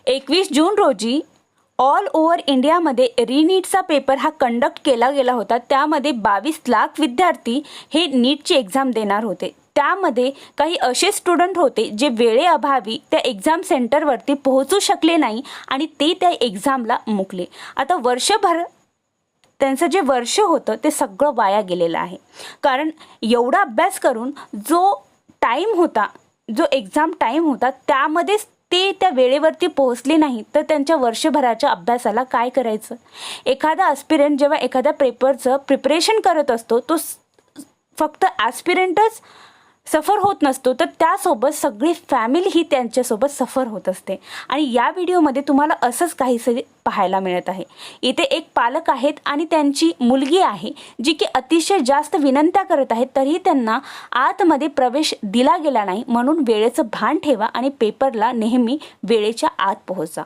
21 जून रोजी all over इंडियामध्ये रीनीटचा paper हा कंडक्ट केला गेला होता. त्यामध्ये 22 लाख विद्यार्थी हे नीटची एक्झाम देणार होते. त्यामध्ये काही असे स्टुडंट होते जे वेळेअभावी त्या एक्झाम सेंटरवरती पोहोचू शकले नाही आणि ते त्या एक्झामला मुकले. आता वर्षभर त्यांचं जे वर्ष होतं ते सगळं वाया गेलेलं आहे. कारण एवढा अभ्यास करून जो टाईम होता, जो एक्झाम टाईम होता, त्यामध्येच ते त्या वेळेवरती पोहोचले नाही तर त्यांच्या वर्षभराच्या अभ्यासाला काय करायचं. एखादा ॲस्पिरंट जेव्हा एखाद्या पेपरचं प्रिपरेशन करत असतो तो फक्त ॲस्पिरंटच सफर होत नसतो, तर त्यासोबत सगळी फॅमिली ही त्यांच्यासोबत सफर होत असते. आणि या व्हिडिओमध्ये तुम्हाला असंच काहीसे पाहायला मिळत आहे. इथे एक पालक आहेत आणि त्यांची मुलगी आहे जी की अतिशय जास्त विनंत्या करत आहेत, तरीही त्यांना आतमध्ये प्रवेश दिला गेला नाही. म्हणून वेळेचं भान ठेवा आणि पेपरला नेहमी वेळेच्या आत पोहोचा.